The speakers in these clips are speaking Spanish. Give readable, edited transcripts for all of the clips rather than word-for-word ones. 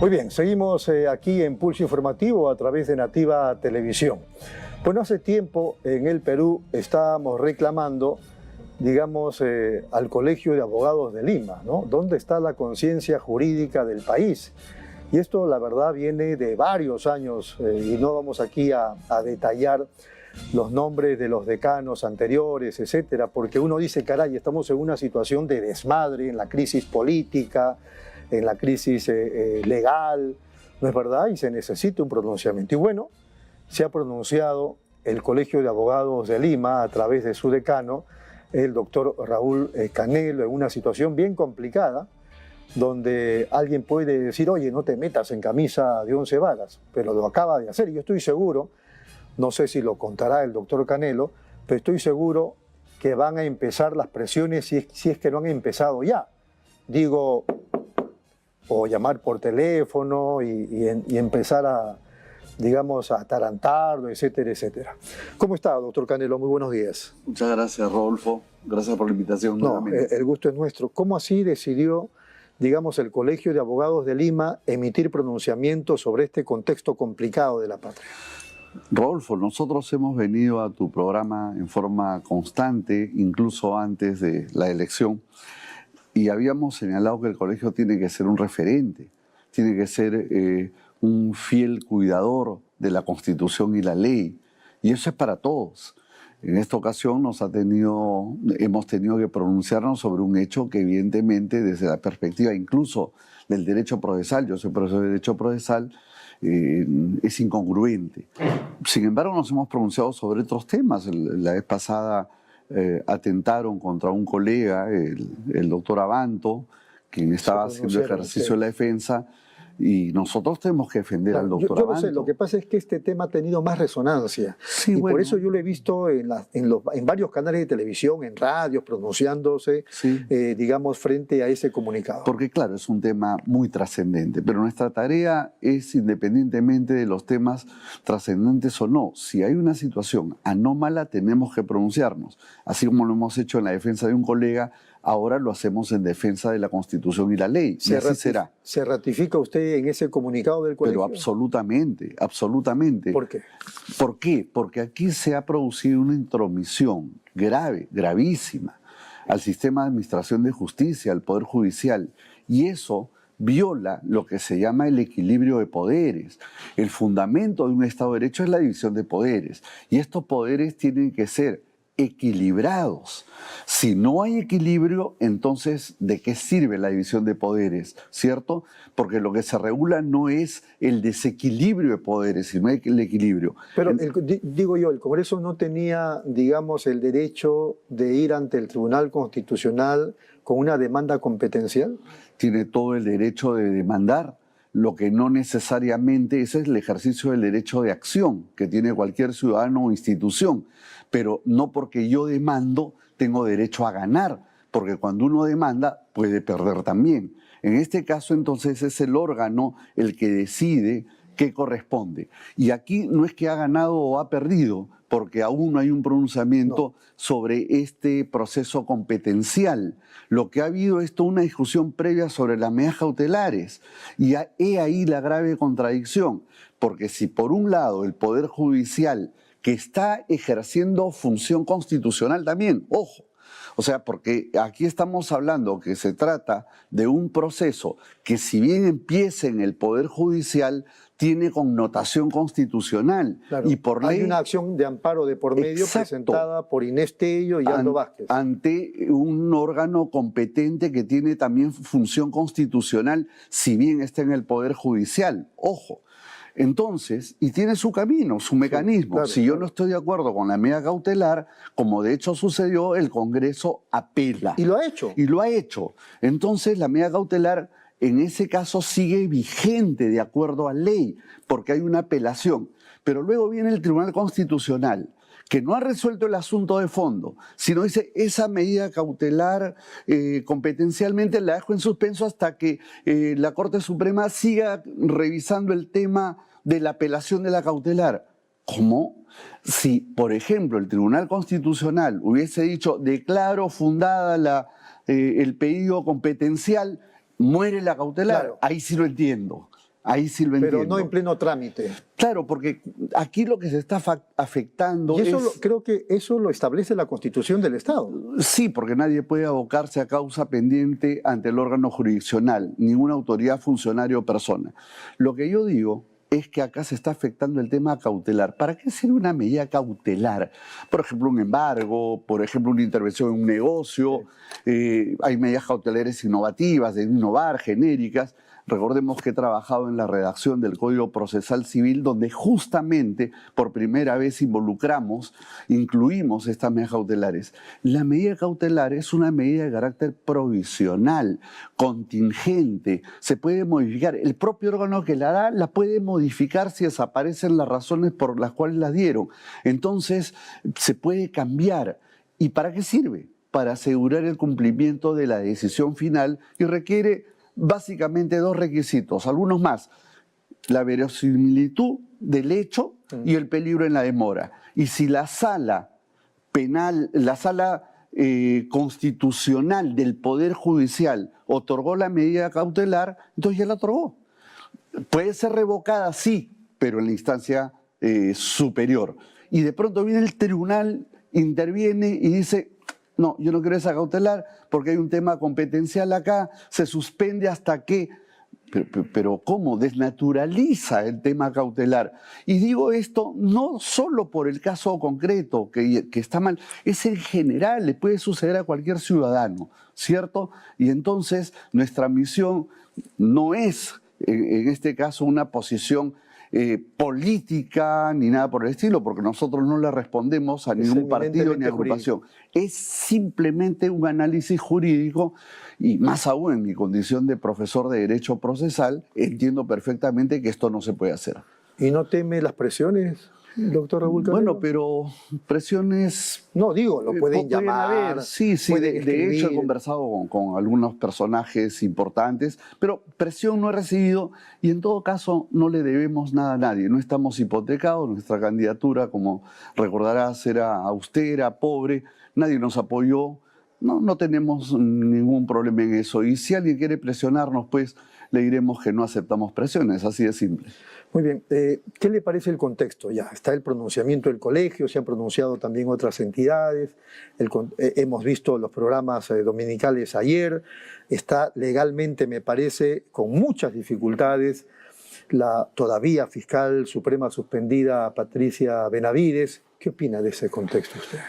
Muy bien, seguimos aquí en Pulso Informativo a través de Nativa Televisión. Bueno, hace tiempo en el Perú estábamos reclamando, digamos, al Colegio de Abogados de Lima, ¿no? ¿Dónde está la conciencia jurídica del país? Y esto, la verdad, viene de varios años y no vamos aquí a detallar los nombres de los decanos anteriores, etcétera, porque uno dice, caray, estamos en una situación de desmadre, en la crisis política, en la crisis legal, ¿no es verdad? Y se necesita un pronunciamiento. Y bueno, se ha pronunciado el Colegio de Abogados de Lima a través de su decano, el doctor Raúl Canelo, en una situación bien complicada, donde alguien puede decir, oye, no te metas en camisa de 11 varas, pero lo acaba de hacer. Y yo estoy seguro, no sé si lo contará el doctor Canelo, pero estoy seguro que van a empezar las presiones si es que no han empezado ya. Digo, o llamar por teléfono y empezar a, digamos, a atarantarlo, etcétera, etcétera. ¿Cómo está, doctor Canelo? Muy buenos días. Muchas gracias, Rodolfo. Gracias por la invitación nuevamente. El gusto es nuestro. ¿Cómo así decidió, digamos, el Colegio de Abogados de Lima emitir pronunciamientos sobre este contexto complicado de la patria? Rodolfo, nosotros hemos venido a tu programa en forma constante, incluso antes de la elección, y habíamos señalado que el colegio tiene que ser un referente, tiene que ser un fiel cuidador de la Constitución y la ley, y eso es para todos. En esta ocasión hemos tenido que pronunciarnos sobre un hecho que evidentemente desde la perspectiva incluso del derecho procesal, yo soy profesor de derecho procesal, es incongruente. Sin embargo, nos hemos pronunciado sobre otros temas. La vez pasada atentaron contra un colega, el doctor Abanto, quien estaba haciendo ejercicio de la defensa, y nosotros tenemos que defender al doctor Abanto. Yo lo sé, lo que pasa es que este tema ha tenido más resonancia. Sí, y bueno, por eso yo lo he visto en varios canales de televisión, en radios, pronunciándose, sí, digamos, frente a ese comunicado. Porque claro, es un tema muy trascendente, pero nuestra tarea es, independientemente de los temas trascendentes o no, si hay una situación anómala, tenemos que pronunciarnos. Así como lo hemos hecho en la defensa de un colega, ahora lo hacemos en defensa de la Constitución y la ley. Y así será. ¿Se ratifica usted en ese comunicado del colegio? Pero absolutamente, absolutamente. ¿Por qué? ¿Por qué? Porque aquí se ha producido una intromisión grave, gravísima, al sistema de administración de justicia, al Poder Judicial. Y eso viola lo que se llama el equilibrio de poderes. El fundamento de un Estado de Derecho es la división de poderes. Y estos poderes tienen que ser equilibrados. Si no hay equilibrio, entonces, ¿de qué sirve la división de poderes? ¿Cierto? Porque lo que se regula no es el desequilibrio de poderes, sino el equilibrio. Pero, digo yo, el Congreso no tenía, digamos, el derecho de ir ante el Tribunal Constitucional con una demanda competencial. Tiene todo el derecho de demandar. Lo que no necesariamente, ese es el ejercicio del derecho de acción que tiene cualquier ciudadano o institución, pero no porque yo demando tengo derecho a ganar, porque cuando uno demanda puede perder también. En este caso entonces es el órgano el que decide qué corresponde. Y aquí no es que ha ganado o ha perdido, porque aún no hay un pronunciamiento sobre este proceso competencial. Lo que ha habido es toda una discusión previa sobre las medidas cautelares. Y he ahí la grave contradicción, porque si por un lado el Poder Judicial, que está ejerciendo función constitucional también, ojo, o sea, porque aquí estamos hablando que se trata de un proceso que si bien empieza en el Poder Judicial, tiene connotación constitucional. Claro, y por ley, hay una acción de amparo de por medio presentada por Inés Tello y Aldo Vázquez. Ante un órgano competente que tiene también función constitucional, si bien está en el Poder Judicial. Ojo. Entonces, y tiene su camino, su mecanismo. Claro, si yo no estoy de acuerdo con la medida cautelar, como de hecho sucedió, el Congreso apela. Y lo ha hecho. Y lo ha hecho. Entonces, la medida cautelar en ese caso sigue vigente de acuerdo a ley, porque hay una apelación. Pero luego viene el Tribunal Constitucional, que no ha resuelto el asunto de fondo, sino dice, esa medida cautelar competencialmente la dejo en suspenso hasta que la Corte Suprema siga revisando el tema de la apelación de la cautelar. ¿Cómo? Si, por ejemplo, el Tribunal Constitucional hubiese dicho, declaro fundada el pedido competencial, muere la cautelar, claro, ahí sí lo entiendo. Ahí sí lo entiendo. Pero no en pleno trámite. Claro, porque aquí lo que se está afectando Y eso es... creo que eso lo establece la Constitución del Estado. Sí, porque nadie puede abocarse a causa pendiente ante el órgano jurisdiccional, ninguna autoridad, funcionario o persona. Lo que yo digo es que acá se está afectando el tema cautelar. ¿Para qué sirve una medida cautelar? Por ejemplo, un embargo, por ejemplo, una intervención en un negocio. Hay medidas cautelares innovativas, de innovar, genéricas. Recordemos que he trabajado en la redacción del Código Procesal Civil, donde justamente por primera vez incluimos estas medidas cautelares. La medida cautelar es una medida de carácter provisional, contingente, se puede modificar. El propio órgano que la da la puede modificar si desaparecen las razones por las cuales la dieron. Entonces, se puede cambiar. ¿Y para qué sirve? Para asegurar el cumplimiento de la decisión final y requiere básicamente dos requisitos, algunos más: la verosimilitud del hecho y el peligro en la demora. Y si la sala penal, la sala constitucional del Poder Judicial otorgó la medida cautelar, entonces ya la otorgó. Puede ser revocada, sí, pero en la instancia superior. Y de pronto viene el tribunal, interviene y dice: no, yo no quiero esa cautelar porque hay un tema competencial acá, se suspende hasta que... Pero ¿cómo? Desnaturaliza el tema cautelar. Y digo esto no solo por el caso concreto, que está mal, es en general, le puede suceder a cualquier ciudadano, ¿cierto? Y entonces nuestra misión no es, en este caso, una posición política ni nada por el estilo, porque nosotros no le respondemos a ningún partido ni agrupación. Es simplemente un análisis jurídico, y más aún en mi condición de profesor de Derecho Procesal, entiendo perfectamente que esto no se puede hacer. ¿Y no teme las presiones, doctor Raúl Cabello? Bueno, pero presiones... No, digo, lo pueden llamar. Haber. Sí, de hecho he conversado con algunos personajes importantes, pero presión no he recibido y en todo caso no le debemos nada a nadie. No estamos hipotecados, nuestra candidatura, como recordarás, era austera, pobre, nadie nos apoyó, no tenemos ningún problema en eso. Y si alguien quiere presionarnos, pues le diremos que no aceptamos presiones, así de simple. Muy bien, ¿qué le parece el contexto? Ya está el pronunciamiento del colegio, se han pronunciado también otras entidades, hemos visto los programas dominicales ayer, está legalmente, me parece, con muchas dificultades, la todavía fiscal suprema suspendida Patricia Benavides. ¿Qué opina de ese contexto usted?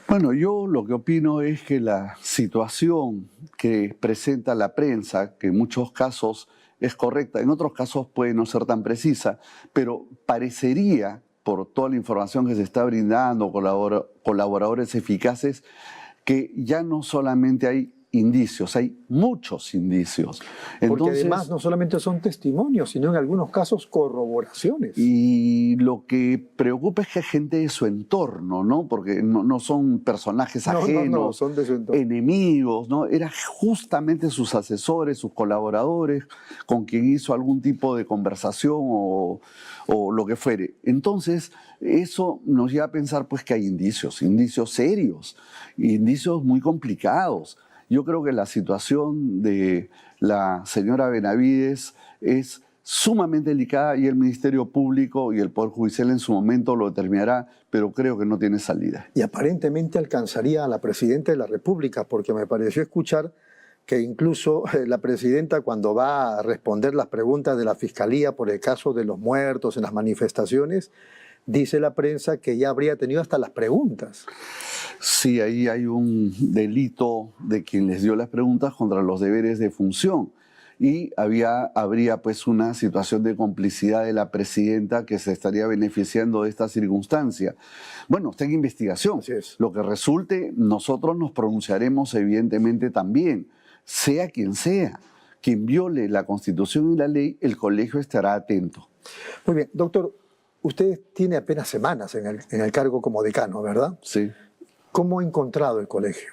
Bueno, yo lo que opino es que la situación que presenta la prensa, que en muchos casos es correcta, en otros casos puede no ser tan precisa, pero parecería, por toda la información que se está brindando, colaboradores eficaces, que ya no solamente hay indicios, hay muchos indicios. Porque entonces, además no solamente son testimonios, sino en algunos casos corroboraciones. Y lo que preocupa es que hay gente de su entorno, ¿no? Porque no son personajes ajenos, son de su entorno, enemigos, ¿no? Eran justamente sus asesores, sus colaboradores, con quien hizo algún tipo de conversación o lo que fuere. Entonces, eso nos lleva a pensar pues que hay indicios serios, indicios muy complicados. Yo creo que la situación de la señora Benavides es sumamente delicada y el Ministerio Público y el Poder Judicial en su momento lo determinará, pero creo que no tiene salida. Y aparentemente alcanzaría a la Presidenta de la República, porque me pareció escuchar que incluso la Presidenta, cuando va a responder las preguntas de la Fiscalía por el caso de los muertos en las manifestaciones, dice la prensa que ya habría tenido hasta las preguntas. Sí, ahí hay un delito de quien les dio las preguntas contra los deberes de función. Y habría pues una situación de complicidad de la presidenta que se estaría beneficiando de esta circunstancia. Bueno, está en investigación. Así es. Lo que resulte, nosotros nos pronunciaremos evidentemente también, sea quien viole la Constitución y la ley, el colegio estará atento. Muy bien, doctor, usted tiene apenas semanas en el cargo como decano, ¿verdad? Sí. ¿Cómo ha encontrado el colegio?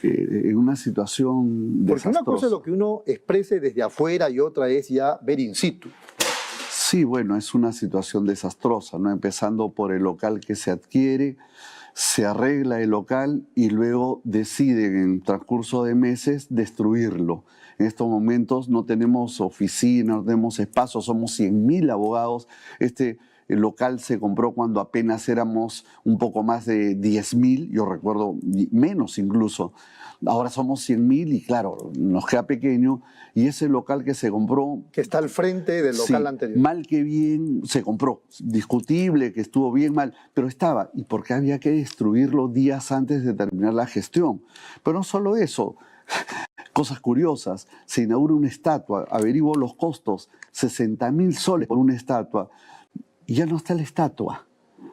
En una situación desastrosa. Porque una cosa es lo que uno exprese desde afuera y otra es ya ver in situ. Sí, bueno, es una situación desastrosa, ¿no? Empezando por el local que se adquiere, se arregla el local y luego deciden en transcurso de meses destruirlo. En estos momentos no tenemos oficina, no tenemos espacio, somos 100.000 abogados. El local se compró cuando apenas éramos un poco más de 10.000, yo recuerdo menos incluso. Ahora somos 100.000 y claro, nos queda pequeño. Y ese local que se compró... Que está al frente del local anterior. Mal que bien se compró. Discutible, que estuvo bien, mal, pero estaba. ¿Y por qué había que destruirlo días antes de terminar la gestión? Pero no solo eso. Cosas curiosas. Se inaugura una estatua, averiguo los costos, 60.000 soles por una estatua. Y ya no está la estatua.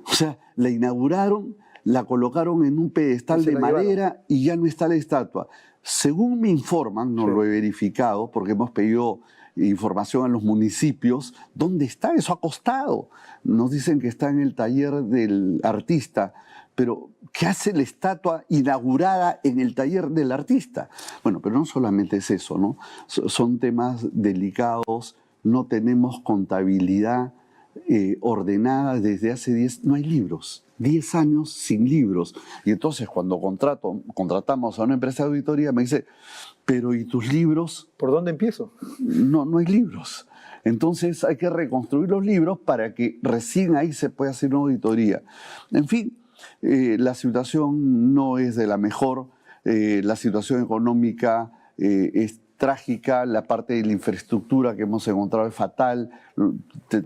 O sea, la inauguraron, la colocaron en un pedestal de madera y ya no está la estatua. Según me informan, no lo he verificado porque hemos pedido información a los municipios, ¿dónde está? Eso ha costado. Nos dicen que está en el taller del artista, pero ¿qué hace la estatua inaugurada en el taller del artista? Bueno, pero no solamente es eso, ¿no? Son temas delicados, no tenemos contabilidad ordenada desde hace 10, no hay libros, 10 años sin libros. Y entonces cuando contratamos a una empresa de auditoría me dice, pero ¿y tus libros? ¿Por dónde empiezo? No hay libros. Entonces hay que reconstruir los libros para que recién ahí se pueda hacer una auditoría. En fin, la situación no es de la mejor, la situación económica es trágica, la parte de la infraestructura que hemos encontrado es fatal,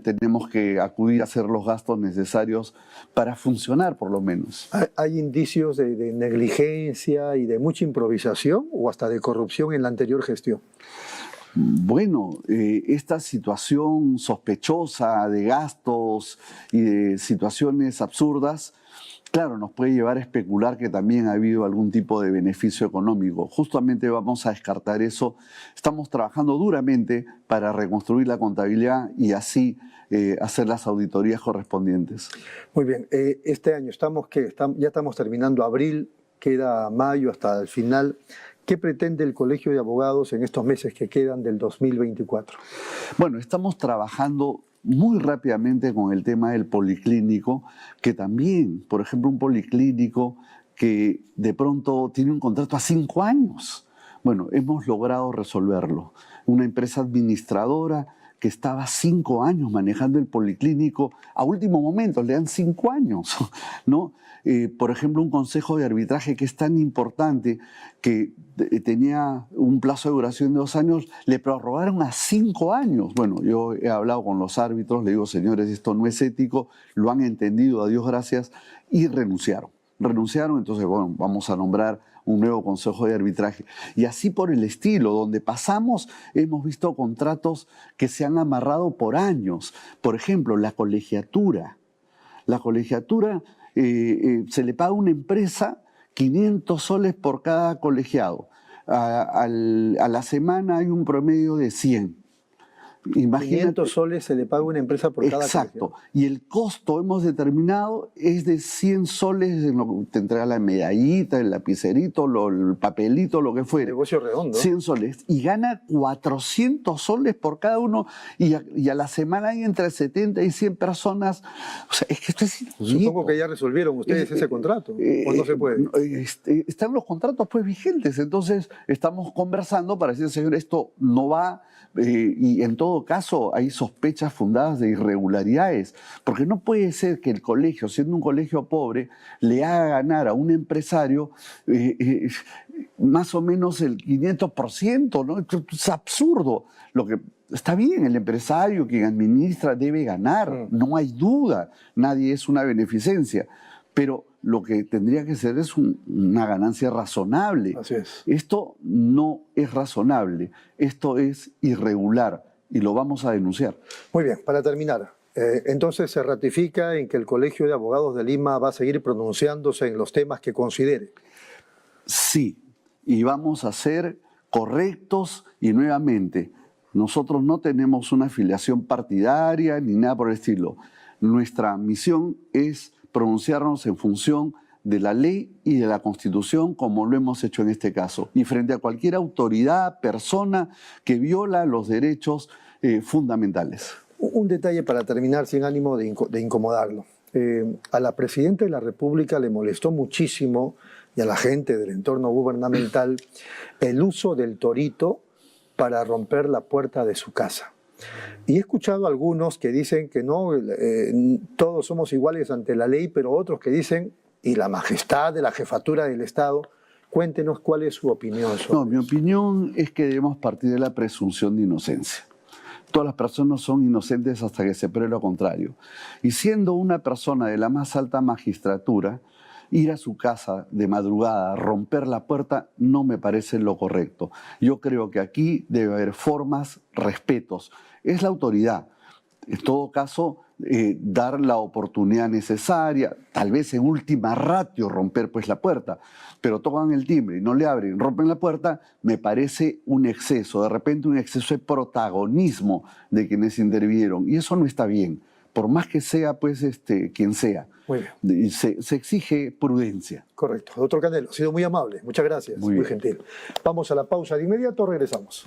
tenemos que acudir a hacer los gastos necesarios para funcionar por lo menos. ¿Hay indicios de negligencia y de mucha improvisación o hasta de corrupción en la anterior gestión? Bueno, esta situación sospechosa de gastos y de situaciones absurdas, claro, nos puede llevar a especular que también ha habido algún tipo de beneficio económico. Justamente vamos a descartar eso. Estamos trabajando duramente para reconstruir la contabilidad y así hacer las auditorías correspondientes. Muy bien. Este año ya estamos terminando abril, queda mayo hasta el final. ¿Qué pretende el Colegio de Abogados en estos meses que quedan del 2024? Bueno, estamos trabajando muy rápidamente con el tema del policlínico, que también, por ejemplo, un policlínico que de pronto tiene un contrato a 5 años. Bueno, hemos logrado resolverlo. Una empresa administradora que estaba 5 años manejando el policlínico, a último momento le dan 5 años, ¿no? Por ejemplo, un consejo de arbitraje que es tan importante que tenía un plazo de duración de 2 años, le prorrogaron a 5 años. Bueno, yo he hablado con los árbitros, le digo, señores, esto no es ético, lo han entendido, a Dios gracias, y renunciaron. Entonces, bueno, vamos a nombrar un nuevo consejo de arbitraje. Y así por el estilo, donde pasamos, hemos visto contratos que se han amarrado por años. Por ejemplo, la colegiatura. La colegiatura se le paga a una empresa 500 soles por cada colegiado. A la semana hay un promedio de 100. Imagínate, 500 soles se le paga a una empresa por cada colegiado. Exacto. Y el costo, hemos determinado, es de 100 soles, en lo que te entrega la medallita, el lapicerito, el papelito, lo que fuera. Negocio redondo. 100 soles. Y gana 400 soles por cada uno. Y a la semana hay entre 70 y 100 personas. O sea, es que esto es inaudito. Supongo que ya resolvieron ustedes ese contrato. ¿O no se puede? Están los contratos pues vigentes. Entonces estamos conversando para decir, señor, esto no va. Y en todo caso hay sospechas fundadas de irregularidades, porque no puede ser que el colegio, siendo un colegio pobre, le haga ganar a un empresario más o menos el 500%, ¿no? Es absurdo. Lo que está bien, el empresario, quien administra, debe ganar, no hay duda, nadie es una beneficencia, pero lo que tendría que ser es una ganancia razonable. Así es. Esto no es razonable, esto es irregular y lo vamos a denunciar. Muy bien, para terminar, entonces se ratifica en que el Colegio de Abogados de Lima va a seguir pronunciándose en los temas que considere. Sí, y vamos a ser correctos y nuevamente, nosotros no tenemos una afiliación partidaria ni nada por el estilo. Nuestra misión es pronunciarnos en función de la ley y de la Constitución, como lo hemos hecho en este caso, y frente a cualquier autoridad, persona que viola los derechos fundamentales. Un detalle para terminar, sin ánimo de incomodarlo. a la Presidenta de la República le molestó muchísimo, y a la gente del entorno gubernamental, el uso del torito para romper la puerta de su casa. Y he escuchado a algunos que dicen que no, todos somos iguales ante la ley, pero otros que dicen, y la majestad de la jefatura del Estado. Cuéntenos cuál es su opinión sobre No, mi opinión es que debemos partir de la presunción de inocencia. Todas las personas son inocentes hasta que se pruebe lo contrario. Y siendo una persona de la más alta magistratura, ir a su casa de madrugada, romper la puerta, no me parece lo correcto. Yo creo que aquí debe haber formas, respetos. Es la autoridad. En todo caso, dar la oportunidad necesaria, tal vez en última ratio romper pues la puerta, pero tocan el timbre y no le abren, rompen la puerta, me parece un exceso, de repente un exceso de protagonismo de quienes intervinieron, y eso no está bien, por más que sea pues quien sea. Muy bien. Se exige prudencia. Correcto. Doctor Candelo, ha sido muy amable, muchas gracias, muy gentil. Vamos a la pausa, de inmediato regresamos.